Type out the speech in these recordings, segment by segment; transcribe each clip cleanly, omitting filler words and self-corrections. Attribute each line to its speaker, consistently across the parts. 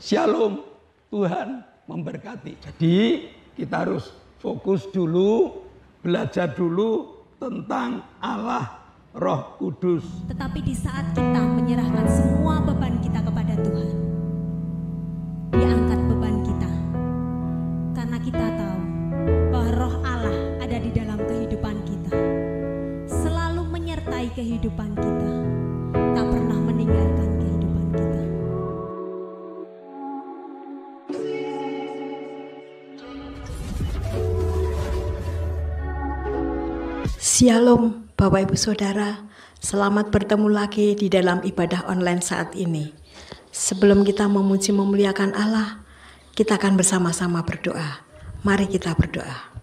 Speaker 1: Shalom, Tuhan memberkati. Jadi kita harus fokus dulu, belajar dulu tentang Allah Roh Kudus.
Speaker 2: Tetapi di saat kita menyerahkan semua beban kita kepada Tuhan, diangkat beban kita. Karena kita tahu bahwa Roh Allah ada di dalam kehidupan kita, selalu menyertai kehidupan kita, tak pernah meninggalkan kehidupan kita.
Speaker 3: Shalom Bapak Ibu Saudara, selamat bertemu lagi di dalam ibadah online saat ini. Sebelum kita memuji memuliakan Allah, kita akan bersama-sama berdoa. Mari kita berdoa.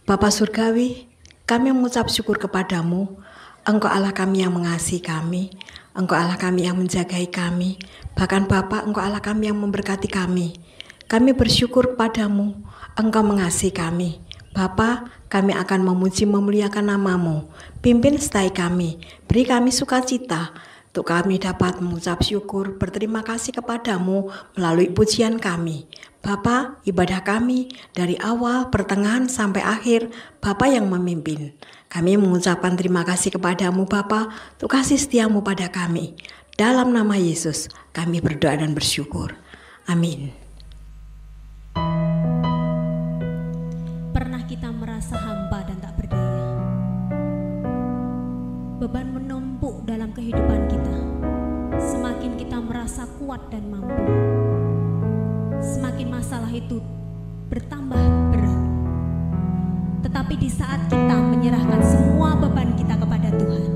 Speaker 3: Bapa Surgawi, kami mengucap syukur kepadamu. Engkau Allah kami yang mengasihi kami, Engkau Allah kami yang menjagai kami, bahkan Bapa, Engkau Allah kami yang memberkati kami. Kami bersyukur kepadamu, Engkau mengasihi kami. Bapa, kami akan memuji memuliakan nama-Mu. Pimpin setai kami, beri kami sukacita, untuk kami dapat mengucap syukur, berterima kasih kepadamu melalui pujian kami. Bapa, ibadah kami dari awal, pertengahan sampai akhir, Bapa yang memimpin. Kami mengucapkan terima kasih kepadamu Bapa, untuk kasih setiamu pada kami. Dalam nama Yesus, kami berdoa dan bersyukur. Amin.
Speaker 2: Pernah kita merasa hamba dan tak berdaya? Beban menumpuk dalam kehidupan kita. Semakin kita merasa kuat dan mampu, semakin masalah itu bertambah berat. Tetapi di saat kita menyerahkan semua beban kita kepada Tuhan,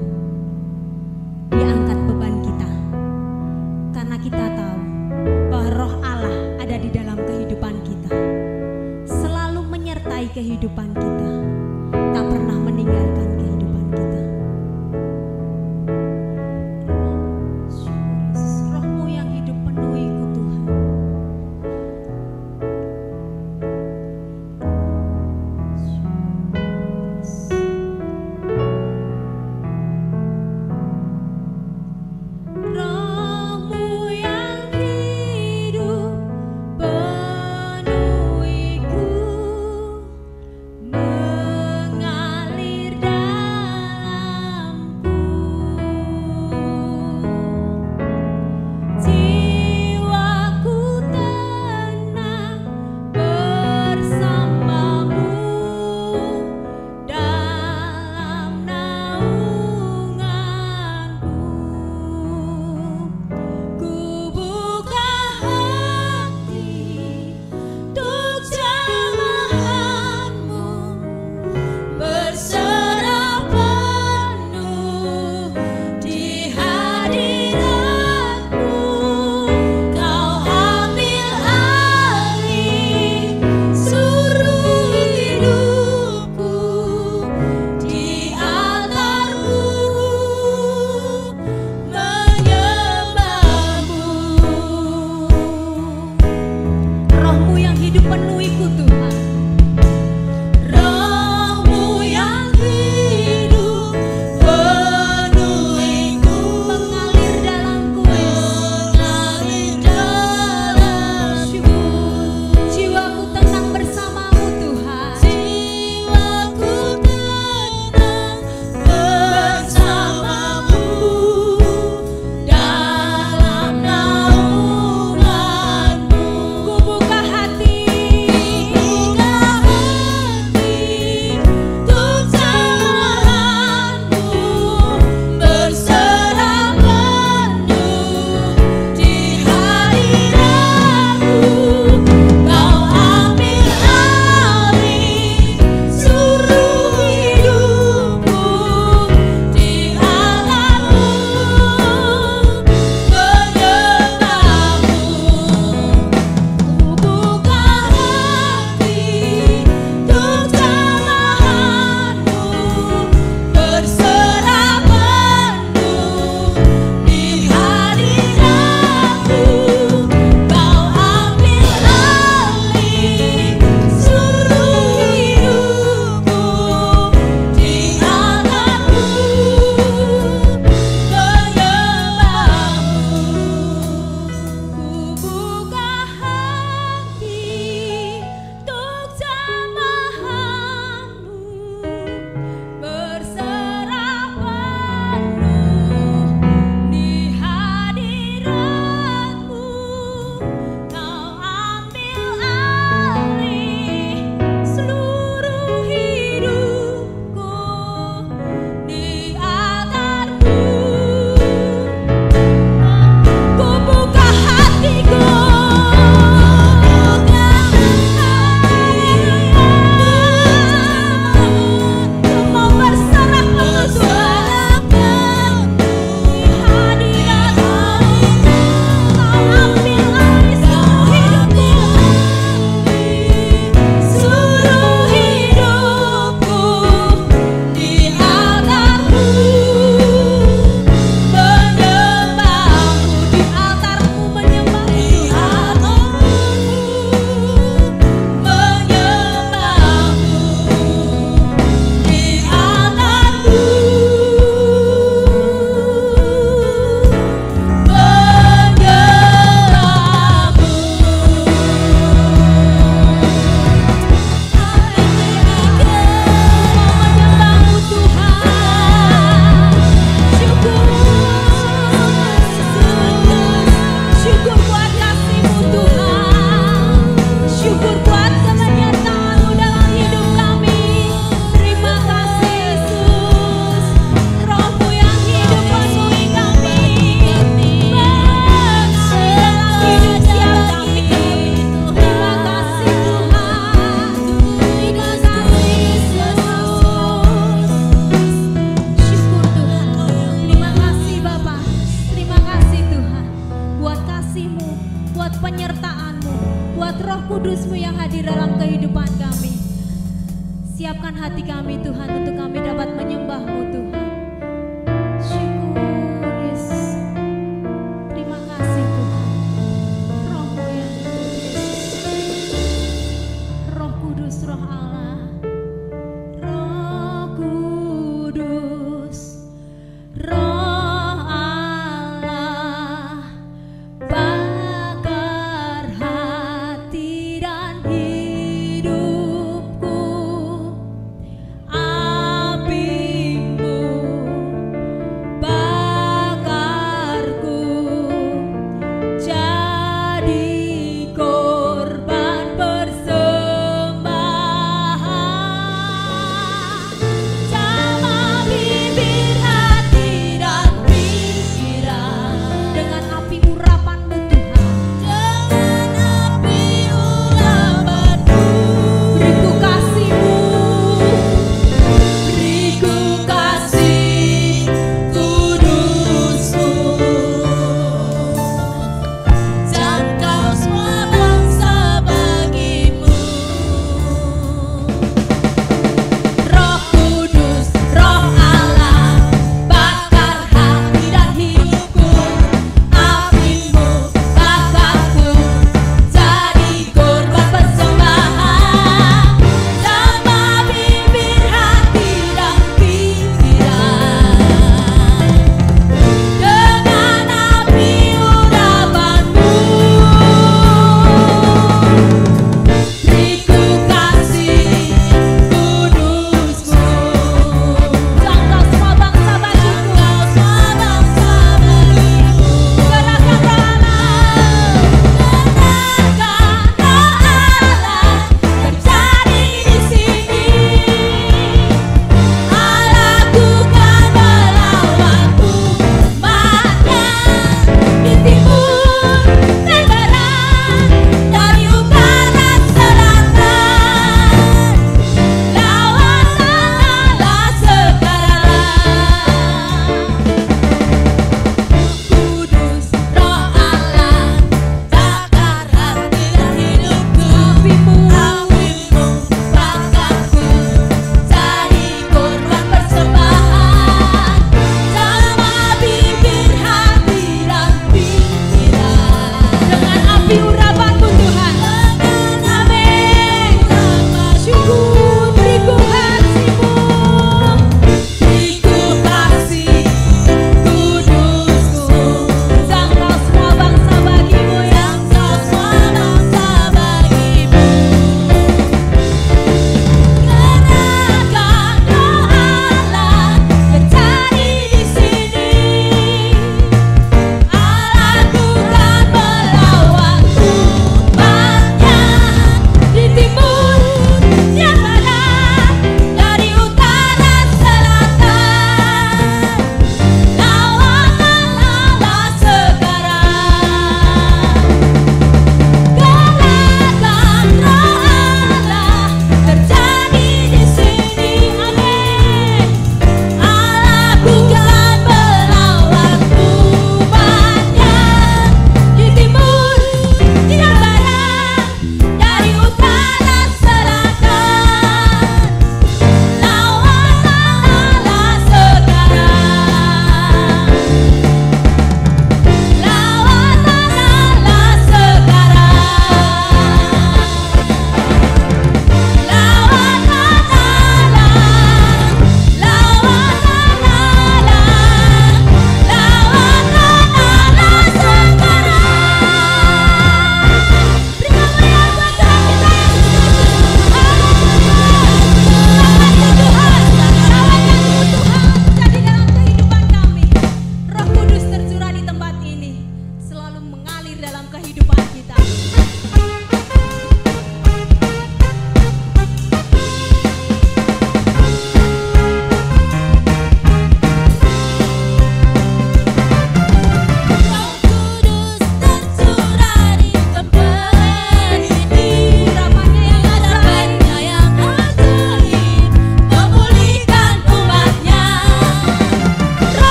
Speaker 2: diangkat beban kita. Karena kita tahu bahwa Roh Allah ada di dalam kehidupan kita, selalu menyertai kehidupan kita, tak pernah meninggalkan kehidupan kita. Roh-Mu yang hidup penuhiku Tuhan. Roh-Mu yang hidup penuhiku, mengalir dalamku. Jiwaku tenang bersamamu dalam naunganmu. Ku buka hati untuk jamahan-Mu, berserah penuh di hadirat-Mu. Kau ambil alih seluruh hidupku, di altar-Mu menyembah-Mu. Roh-Mu yang hidup penuhiku Tuhan. Roh-Mu yang hidup penuhiku, mengalir dalamku, mengalir dalamku. Jiwaku tenang bersamamu Tuhan. Jiwaku tenang bersamamu dalam naunganmu. Ku buka hati Kudus-Mu yang hadir dalam kehidupan kami. Siapkan hati kami Tuhan untuk kami dapat menyembah-Mu Tuhan. Syukur Yesus. Terima kasih Tuhan. Roh-Mu yang kudus. Roh Kudus, Roh Allah. Roh Kudus. Roh Allah. Bakar hati dan hidupku. Api-Mu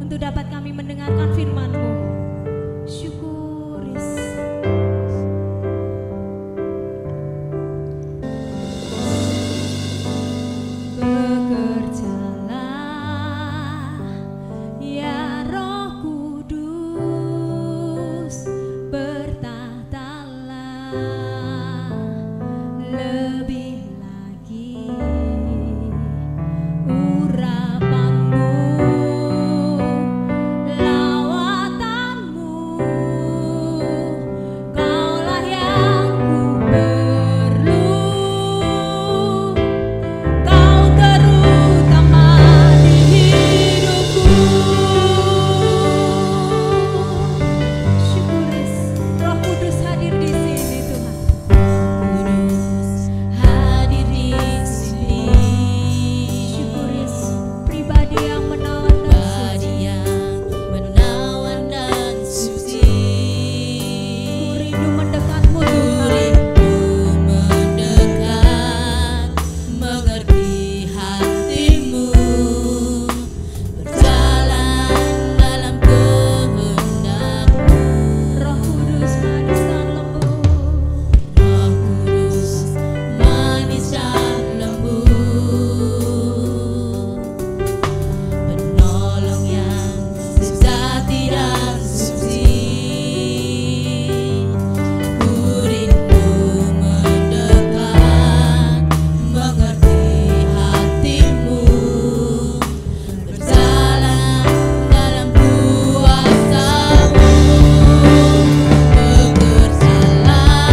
Speaker 2: untuk dapat kami mendengarkan firman-Mu. Syukur Yesus. Bekerjalah ya Roh Kudus, bertahtalah lebih lagi, urapan-Mu, lawatanmu, Kaulah yang ku perlu, Kau terutama di hidupku. Syukur Yesus, Roh Kudus hadir di sini Tuhan. Kudus hadir di sini. Syukur Yesus, pribadi yang menawan dan suci. Ku rindu mendekatmu Tuhan.
Speaker 4: Mendekat, mengerti hatimu, berjalan dalam kehendak-Mu.
Speaker 2: Roh Kudus manis dan lembut.
Speaker 4: Roh Kudus manis dan lembut, penolong yang sejati dan suci. Ku rindu mendekat, mengerti hatimu, berjalan dalam kuasa-Mu. Bekerjalah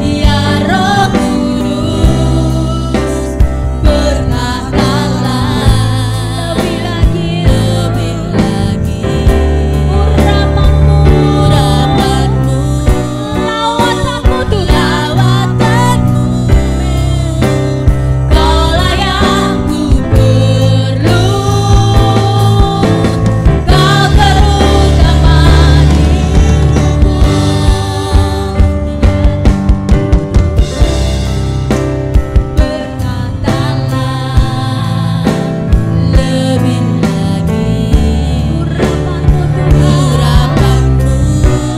Speaker 4: ya Roh Kudus, bertahtalah
Speaker 2: Lebih lagi,
Speaker 4: urapan-Mu,
Speaker 2: lawatanmu Tuhan.
Speaker 4: lawatanmu, Kaulah yang ku perlu, Kau terutama di hidupku. Berkatalah lebih lagi,
Speaker 2: Urapan-Mu Tuhan.
Speaker 4: urapan-Mu,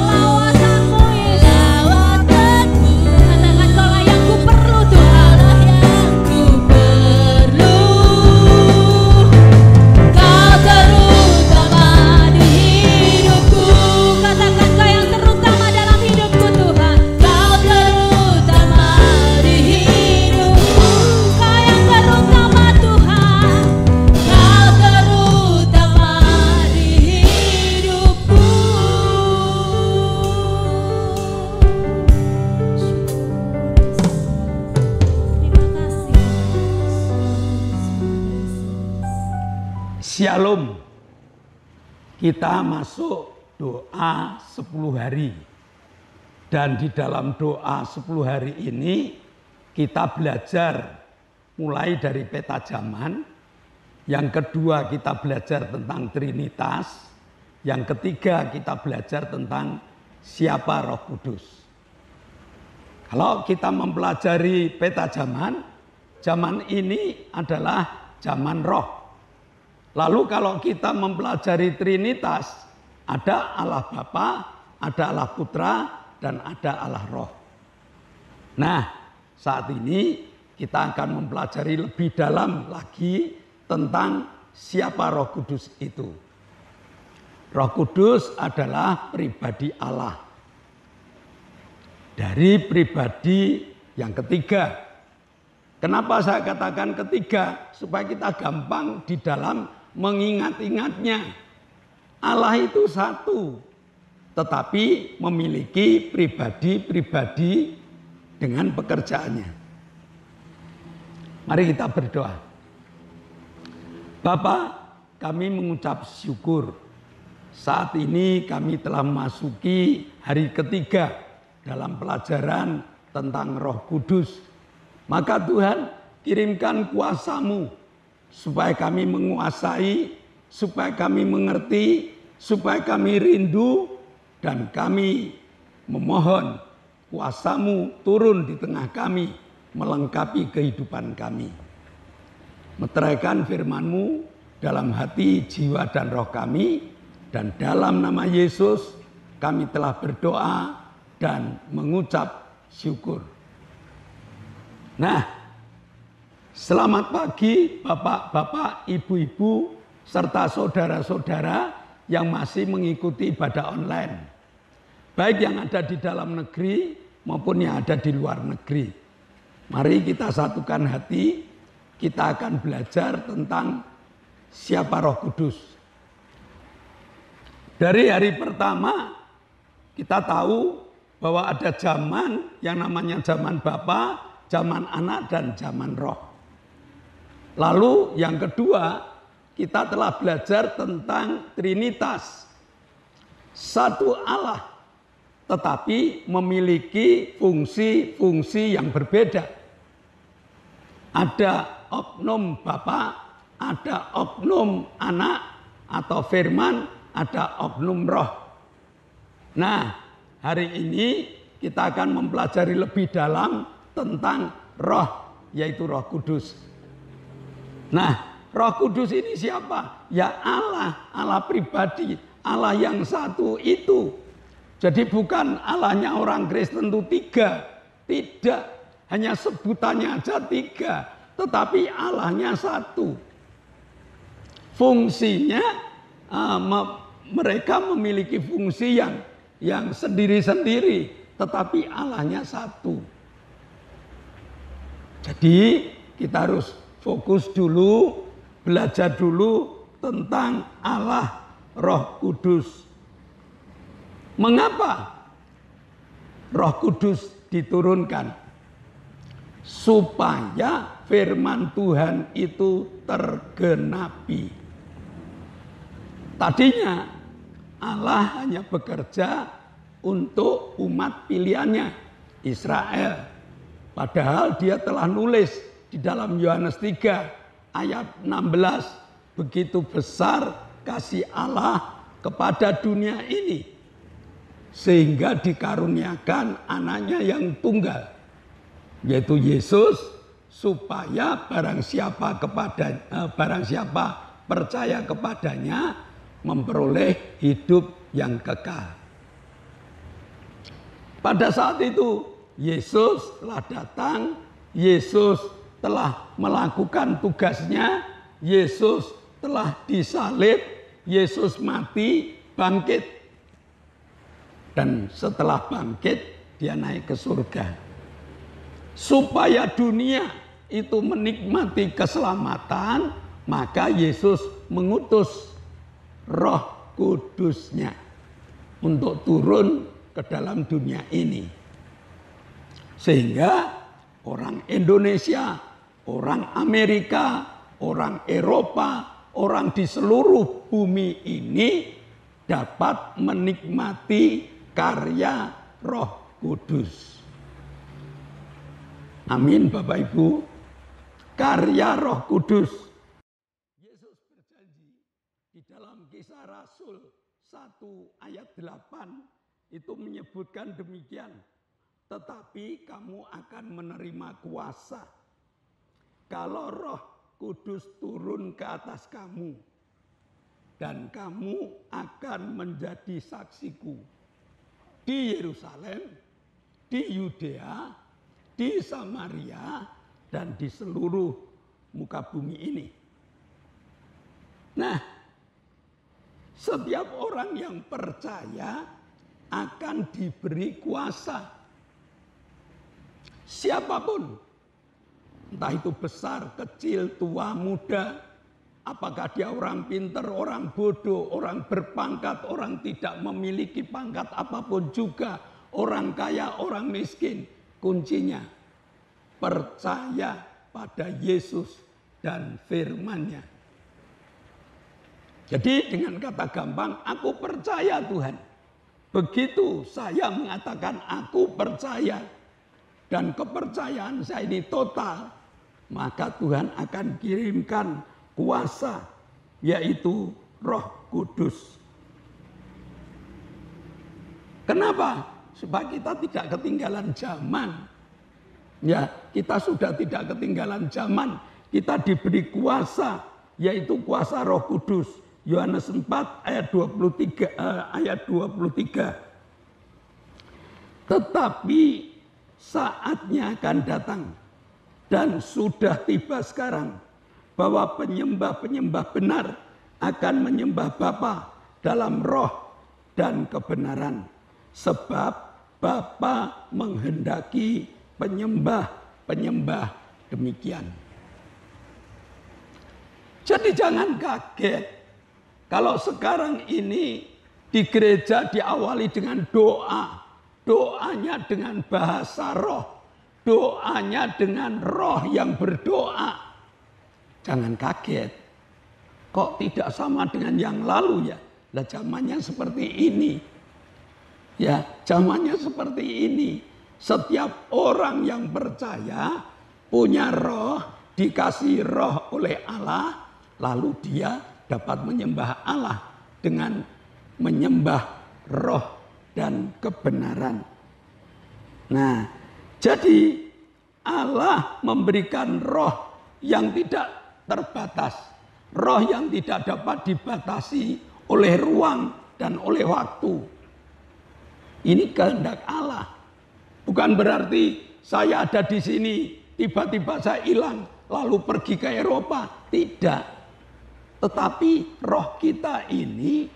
Speaker 2: Lawatanmu Yesus.
Speaker 4: lawatanmu,
Speaker 2: Katakan Kaulah yang ku perlu Tuhan.
Speaker 4: Kaulah yang ku perlu, Kau terutama di hidupku.
Speaker 2: Katakan Kau yang terutama dalam hidupku Tuhan.
Speaker 4: Kau terutama di hidupku.
Speaker 2: Kau yang terutama Tuhan.
Speaker 4: Kau terutama di hidupku.
Speaker 2: Terima kasih.
Speaker 1: Shalom. Kita masuk doa 10 hari. Dan di dalam doa 10 hari ini kita belajar mulai dari peta zaman. Yang kedua kita belajar tentang Trinitas. Yang ketiga kita belajar tentang siapa Roh Kudus. Kalau kita mempelajari peta zaman, zaman ini adalah zaman roh. Lalu kalau kita mempelajari Trinitas, ada Allah Bapa, ada Allah Putra, dan ada Allah Roh. Nah, saat ini kita akan mempelajari lebih dalam lagi tentang siapa Roh Kudus itu. Roh Kudus adalah pribadi Allah. Dari pribadi yang ketiga. Kenapa saya katakan ketiga? Supaya kita gampang di dalam mengingat-ingatnya. Allah itu satu, tetapi memiliki pribadi-pribadi dengan pekerjaannya. Mari kita berdoa. Bapa, kami mengucap syukur. Saat ini kami telah memasuki hari ketiga dalam pelajaran tentang Roh Kudus. Maka Tuhan, kirimkan kuasa-Mu supaya kami menguasai, supaya kami mengerti, supaya kami rindu, dan kami memohon kuasa-Mu turun di tengah kami, melengkapi kehidupan kami. Meteraikan firman-Mu, dalam hati, jiwa, dan roh kami. Dan dalam nama Yesus kami telah berdoa dan mengucap syukur. Nah, selamat pagi Bapak-bapak, Ibu-ibu, serta saudara-saudara yang masih mengikuti ibadah online. Baik yang ada di dalam negeri maupun yang ada di luar negeri. Mari kita satukan hati, kita akan belajar tentang siapa Roh Kudus. Dari hari pertama kita tahu bahwa ada zaman yang namanya zaman Bapa, zaman Anak, dan zaman Roh. Lalu yang kedua, kita telah belajar tentang Trinitas. Satu Allah, tetapi memiliki fungsi-fungsi yang berbeda. Ada oknum Bapa, ada oknum Anak atau firman, ada oknum Roh. Nah, hari ini kita akan mempelajari lebih dalam tentang Roh, yaitu Roh Kudus. Nah, Roh Kudus ini siapa? Ya Allah, Allah pribadi, Allah yang satu itu. Jadi bukan Allahnya orang Kristen itu tiga. Tidak, hanya sebutannya aja tiga. Tetapi Allahnya satu. Fungsinya, mereka memiliki fungsi yang sendiri-sendiri. Tetapi Allahnya satu. Jadi kita harus fokus dulu, belajar dulu tentang Allah Roh Kudus. Mengapa Roh Kudus diturunkan? Supaya firman Tuhan itu tergenapi. Tadinya Allah hanya bekerja untuk umat pilihannya, Israel. Padahal dia telah nulis di dalam Yohanes 3 ayat 16. Begitu besar kasih Allah kepada dunia ini, sehingga dikaruniakan anaknya yang tunggal, yaitu Yesus, supaya barang siapa percaya kepadanya memperoleh hidup yang kekal. Pada saat itu Yesus telah datang, Yesus telah melakukan tugasnya, Yesus telah disalib, Yesus mati, bangkit. Dan setelah bangkit, dia naik ke surga. Supaya dunia itu menikmati keselamatan, maka Yesus mengutus Roh Kudusnya untuk turun ke dalam dunia ini. Sehingga orang Indonesia, orang Amerika, orang Eropa, orang di seluruh bumi ini dapat menikmati karya Roh Kudus. Amin Bapak Ibu. Karya Roh Kudus. Yesus berjanji di dalam Kisah Rasul 1 ayat 8 itu menyebutkan demikian. Tetapi kamu akan menerima kuasa kalau Roh Kudus turun ke atas kamu, dan kamu akan menjadi saksiku di Yerusalem, di Yudea, di Samaria, dan di seluruh muka bumi ini. Nah, setiap orang yang percaya akan diberi kuasa. Siapapun, entah itu besar, kecil, tua, muda, apakah dia orang pintar, orang bodoh, orang berpangkat, orang tidak memiliki pangkat apapun juga, orang kaya, orang miskin, kuncinya percaya pada Yesus dan firman-Nya. Jadi dengan kata gampang, aku percaya Tuhan. Begitu saya mengatakan aku percaya, dan kepercayaan saya ini total, maka Tuhan akan kirimkan kuasa, yaitu Roh Kudus. Kenapa? Supaya kita tidak ketinggalan zaman. Ya, kita sudah tidak ketinggalan zaman. Kita diberi kuasa yaitu kuasa Roh Kudus. Yohanes 4 ayat 23. Tetapi saatnya akan datang dan sudah tiba sekarang bahwa penyembah-penyembah benar akan menyembah Bapa dalam roh dan kebenaran. Sebab Bapa menghendaki penyembah-penyembah demikian. Jadi jangan kaget kalau sekarang ini di gereja diawali dengan doa. Doanya dengan bahasa roh. Doanya dengan roh yang berdoa. Jangan kaget. Kok tidak sama dengan yang lalu ya? Lah zamannya seperti ini. Ya, zamannya seperti ini. Setiap orang yang percaya punya roh, dikasih roh oleh Allah, lalu dia dapat menyembah Allah dengan menyembah roh dan kebenaran. Nah, jadi Allah memberikan roh yang tidak terbatas. Roh yang tidak dapat dibatasi oleh ruang dan oleh waktu. Ini kehendak Allah. Bukan berarti saya ada di sini, tiba-tiba saya hilang, lalu pergi ke Eropa. Tidak. Tetapi roh kita ini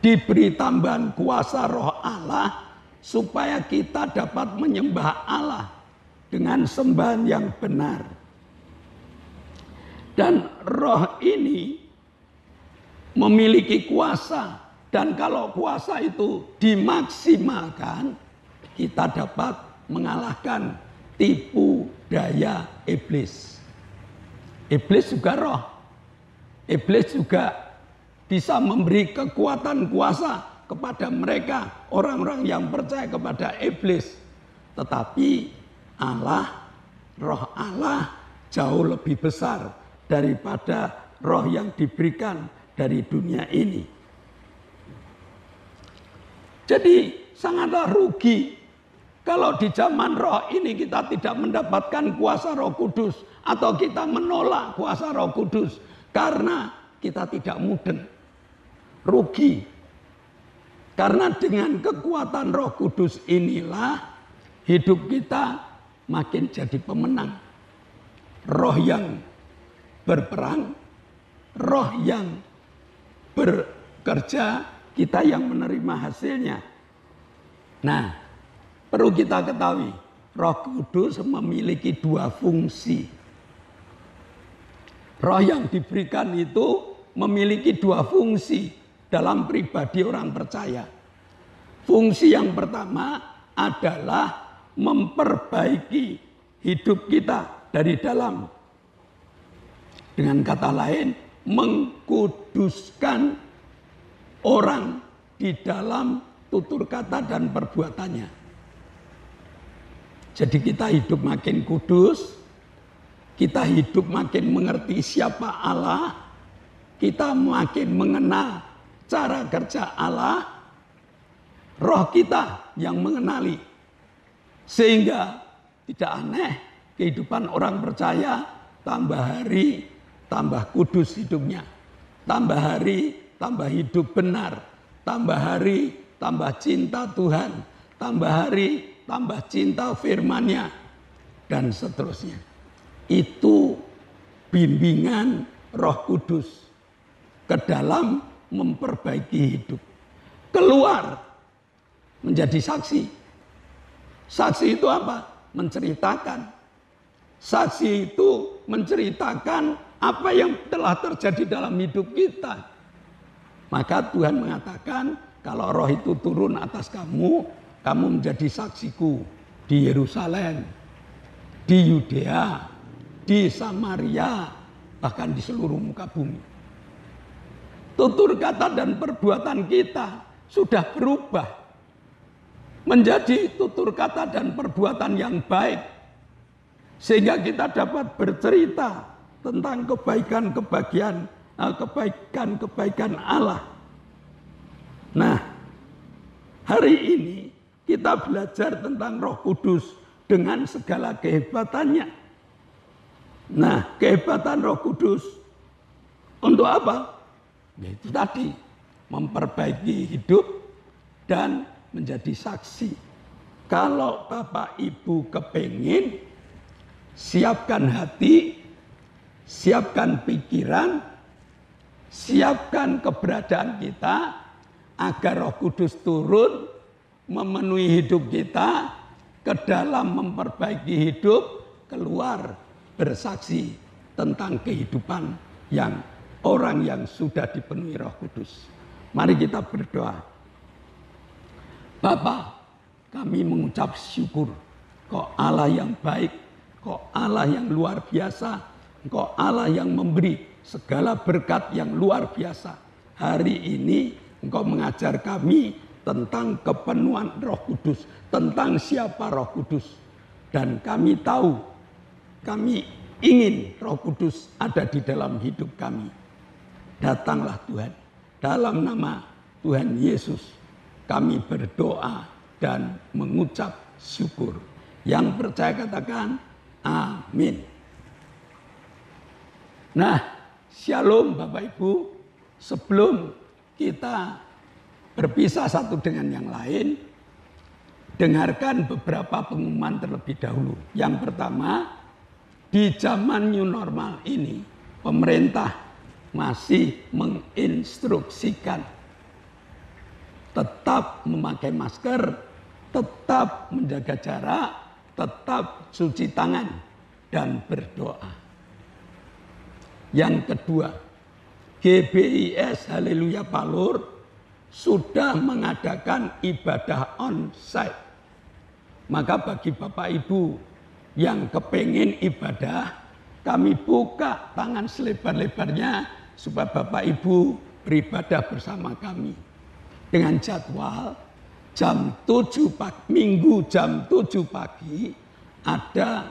Speaker 1: diberi tambahan kuasa roh Allah supaya kita dapat menyembah Allah dengan sembahan yang benar. Dan roh ini memiliki kuasa, dan kalau kuasa itu dimaksimalkan, kita dapat mengalahkan tipu daya iblis. Iblis juga roh. Iblis juga bisa memberi kekuatan kuasa kepada mereka, orang-orang yang percaya kepada iblis. Tetapi Allah, roh Allah jauh lebih besar daripada roh yang diberikan dari dunia ini. Jadi sangatlah rugi kalau di zaman roh ini kita tidak mendapatkan kuasa Roh Kudus, atau kita menolak kuasa Roh Kudus karena kita tidak mudeng. Rugi. Karena dengan kekuatan Roh Kudus inilah hidup kita makin jadi pemenang. Roh yang berperang, roh yang bekerja, kita yang menerima hasilnya. Nah, perlu kita ketahui, Roh Kudus memiliki dua fungsi. Roh yang diberikan itu memiliki dua fungsi dalam pribadi orang percaya. Fungsi yang pertama adalah memperbaiki hidup kita dari dalam. Dengan kata lain, mengkuduskan orang di dalam tutur kata dan perbuatannya. Jadi kita hidup makin kudus, kita hidup makin mengerti siapa Allah, kita makin mengenal cara kerja Allah, roh kita yang mengenali. Sehingga tidak aneh kehidupan orang percaya tambah hari tambah kudus hidupnya, tambah hari tambah hidup benar, tambah hari tambah cinta Tuhan, tambah hari tambah cinta firman-Nya, dan seterusnya. Itu bimbingan Roh Kudus ke dalam memperbaiki hidup. Keluar menjadi saksi. Saksi itu apa? Menceritakan. Saksi itu menceritakan apa yang telah terjadi dalam hidup kita. Maka Tuhan mengatakan, kalau roh itu turun atas kamu, kamu menjadi saksiku di Yerusalem, di Yudea, di Samaria, bahkan di seluruh muka bumi. Tutur kata dan perbuatan kita sudah berubah menjadi tutur kata dan perbuatan yang baik, sehingga kita dapat bercerita tentang kebaikan Allah. Nah, hari ini kita belajar tentang Roh Kudus dengan segala kehebatannya. Nah, kehebatan Roh Kudus Untuk apa? Yaitu tadi, memperbaiki hidup dan menjadi saksi. Kalau Bapak Ibu kepingin, siapkan hati, siapkan pikiran, siapkan keberadaan kita, agar Roh Kudus turun, memenuhi hidup kita, ke dalam memperbaiki hidup, keluar bersaksi tentang kehidupan yang orang yang sudah dipenuhi Roh Kudus. Mari kita berdoa. Bapa, kami mengucap syukur, Kau Allah yang baik, Kau Allah yang luar biasa, Kau Allah yang memberi segala berkat yang luar biasa. Hari ini Engkau mengajar kami tentang kepenuhan Roh Kudus, tentang siapa Roh Kudus. Dan kami tahu, kami ingin Roh Kudus ada di dalam hidup kami. Datanglah Tuhan, dalam nama Tuhan Yesus kami berdoa dan mengucap syukur. Yang percaya katakan amin. Nah, shalom Bapak Ibu. Sebelum kita berpisah satu dengan yang lain, dengarkan beberapa pengumuman terlebih dahulu. Yang pertama, di zaman new normal ini, pemerintah masih menginstruksikan tetap memakai masker, tetap menjaga jarak, tetap cuci tangan, dan berdoa. Yang kedua, GBIS Haleluya Palur sudah mengadakan ibadah onsite. Maka bagi Bapak Ibu yang kepengen ibadah, kami buka tangan selebar-lebarnya supaya Bapak Ibu beribadah bersama kami. Dengan jadwal jam 7 pagi, Minggu jam 7 pagi ada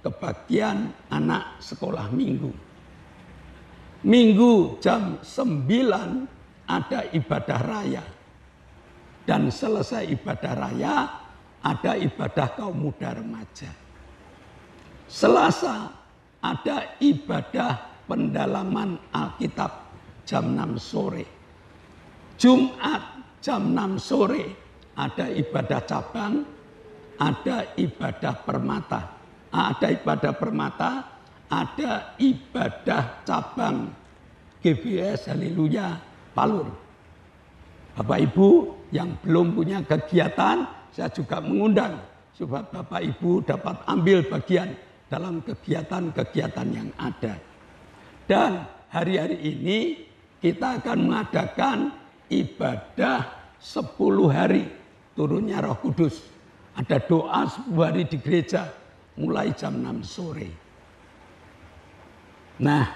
Speaker 1: kebaktian anak sekolah minggu. Minggu jam 9 ada ibadah raya. Dan selesai ibadah raya ada ibadah kaum muda remaja. Selasa ada ibadah pendalaman Alkitab jam 6 sore. Jumat jam 6 sore ada ibadah cabang, ada ibadah permata. Ada ibadah permata, ada ibadah cabang GBIS Haleluya Palur. Bapak Ibu yang belum punya kegiatan, saya juga mengundang supaya Bapak Ibu dapat ambil bagian dalam kegiatan-kegiatan yang ada. Dan hari-hari ini kita akan mengadakan ibadah 10 hari turunnya Roh Kudus. Ada doa 10 hari di gereja mulai jam 6 sore. Nah,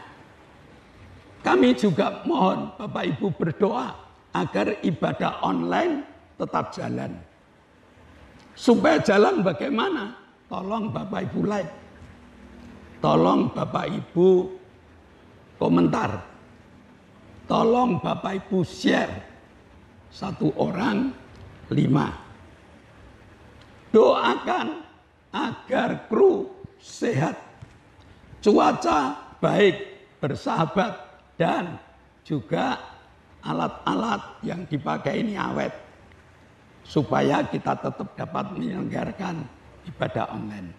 Speaker 1: kami juga mohon Bapak Ibu berdoa agar ibadah online tetap jalan. Supaya jalan bagaimana? Tolong Bapak Ibu like. Tolong Bapak Ibu komentar. Tolong Bapak Ibu share. 1 orang 5. Doakan agar kru sehat, cuaca baik, bersahabat, dan juga alat-alat yang dipakai ini awet. Supaya kita tetap dapat menyelenggarakan ibadah online.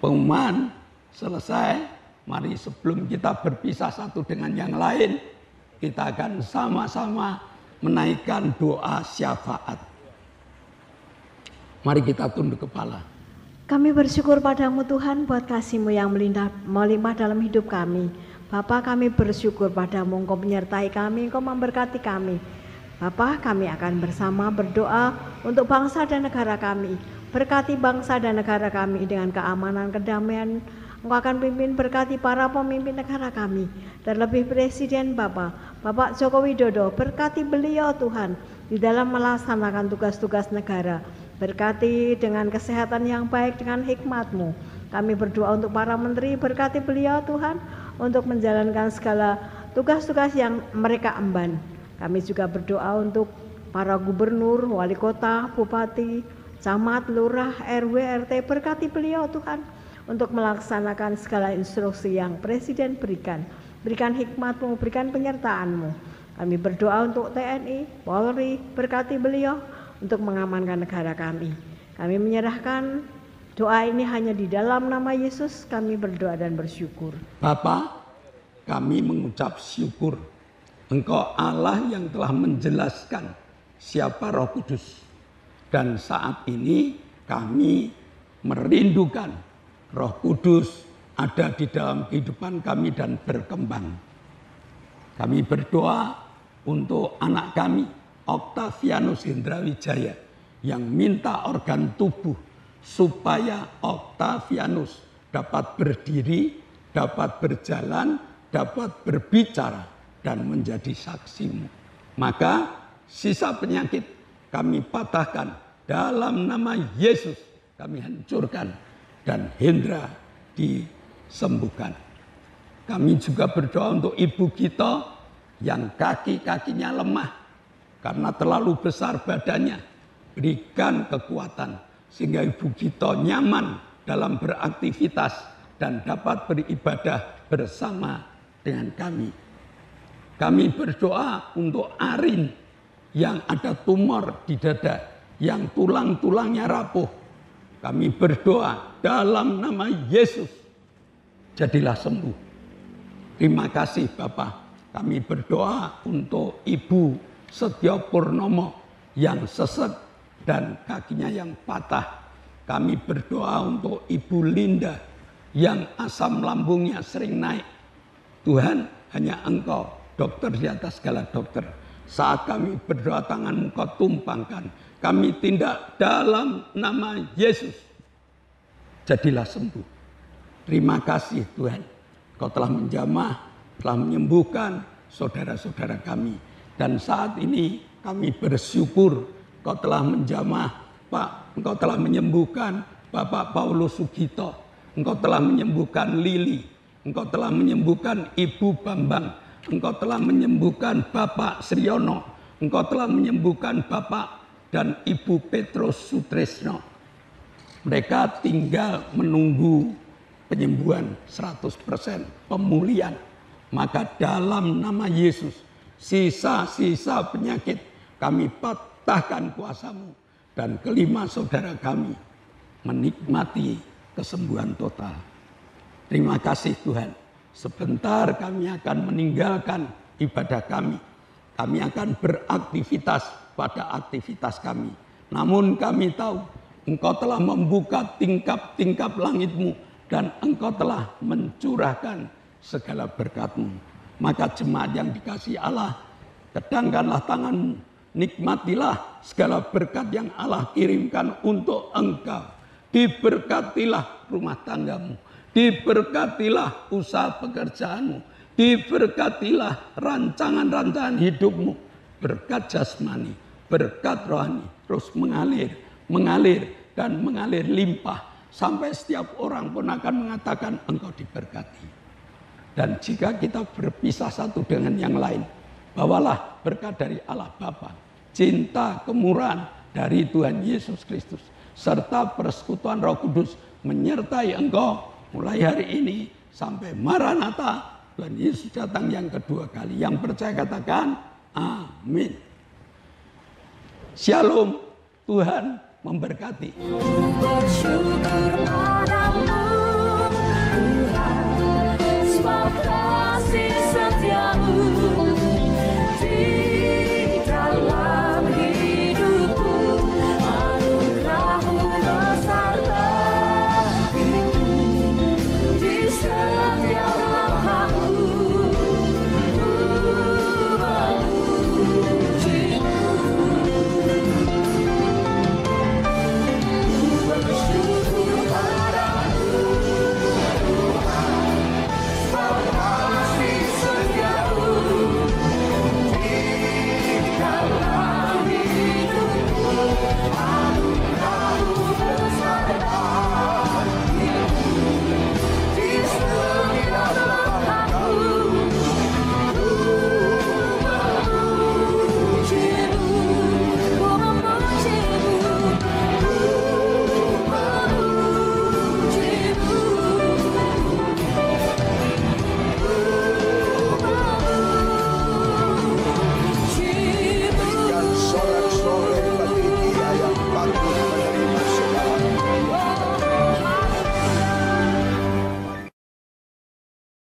Speaker 1: Pengumuman selesai. Mari sebelum kita berpisah satu dengan yang lain, kita akan sama-sama menaikkan doa syafaat. Mari kita tunduk kepala.
Speaker 3: Kami bersyukur padamu Tuhan buat kasih-Mu yang melimpah dalam hidup kami. Bapa, kami bersyukur padamu, Engkau menyertai kami, Engkau memberkati kami. Bapa, kami akan bersama berdoa untuk bangsa dan negara kami. Berkati bangsa dan negara kami dengan keamanan, kedamaian. Engkau akan pimpin, berkati para pemimpin negara kami. Terlebih Presiden Bapak Joko Widodo, berkati beliau Tuhan di dalam melaksanakan tugas-tugas negara. Berkati dengan kesehatan yang baik, dengan hikmat-Mu. Kami berdoa untuk para menteri, berkati beliau Tuhan untuk menjalankan segala tugas-tugas yang mereka emban. Kami juga berdoa untuk para gubernur, wali kota, bupati, camat, lurah, RW, RT, berkati beliau Tuhan untuk melaksanakan segala instruksi yang Presiden berikan. berikan hikmat-Mu, berikan penyertaan-Mu. Kami berdoa untuk TNI, Polri, berkati beliau untuk mengamankan negara kami. Kami menyerahkan doa ini hanya di dalam nama Yesus, kami berdoa dan bersyukur.
Speaker 1: Bapa, kami mengucap syukur. Engkau Allah yang telah menjelaskan siapa Roh Kudus. Dan saat ini kami merindukan Roh Kudus ada di dalam kehidupan kami dan berkembang. Kami berdoa untuk anak kami, Octavianus Hendrawijaya, yang minta organ tubuh supaya Octavianus dapat berdiri, dapat berjalan, dapat berbicara, dan menjadi saksi-Mu. Maka sisa penyakit kami patahkan dalam nama Yesus, kami hancurkan dan Hendra disembuhkan. Kami juga berdoa untuk ibu kita yang kaki-kakinya lemah karena terlalu besar badannya. Berikan kekuatan sehingga ibu kita nyaman dalam beraktivitas dan dapat beribadah bersama dengan kami. Kami berdoa untuk Arin yang ada tumor di dada, yang tulang-tulangnya rapuh. Kami berdoa dalam nama Yesus, jadilah sembuh. Terima kasih Bapak. Kami berdoa untuk Ibu Setyo Purnomo yang sesek dan kakinya yang patah. Kami berdoa untuk Ibu Linda yang asam lambungnya sering naik. Tuhan, hanya Engkau dokter di atas segala dokter. Saat kami berdoa, tangan-Mu Kau tumpangkan. Kami tindak dalam nama Yesus. Jadilah sembuh. Terima kasih Tuhan. Kau telah menjamah, telah menyembuhkan saudara-saudara kami. Dan saat ini kami bersyukur Kau telah menjamah Pak. Engkau telah menyembuhkan Bapak Paulus Sugito. Engkau telah menyembuhkan Lili. Engkau telah menyembuhkan Ibu Bambang. Engkau telah menyembuhkan Bapak Sriono. Engkau telah menyembuhkan Bapak dan Ibu Petrus Sutresno. Mereka tinggal menunggu penyembuhan 100%, pemulihan. Maka dalam nama Yesus, sisa-sisa penyakit kami patahkan kuasa-Mu. Dan kelima saudara kami menikmati kesembuhan total. Terima kasih Tuhan. Sebentar kami akan meninggalkan ibadah kami. Kami akan beraktivitas pada aktivitas kami. Namun kami tahu Engkau telah membuka tingkap-tingkap langit-Mu. Dan Engkau telah mencurahkan segala berkat-Mu. Maka jemaat yang dikasihi Allah, kedangkanlah tangan-Mu. Nikmatilah segala berkat yang Allah kirimkan untuk engkau. Diberkatilah rumah tanggamu. Diberkatilah usaha pekerjaanmu. Diberkatilah rancangan-rancangan hidupmu. Berkat jasmani, berkat rohani terus mengalir dan mengalir limpah. Sampai setiap orang pun akan mengatakan engkau diberkati. Dan jika kita berpisah satu dengan yang lain, bawalah berkat dari Allah Bapa, cinta, kemurahan dari Tuhan Yesus Kristus, serta persekutuan Roh Kudus menyertai engkau mulai hari ini sampai Maranatha, Tuhan Yesus datang yang kedua kali. Yang percaya katakan amin. Shalom, Tuhan memberkati.
Speaker 4: Bersyukur padamu.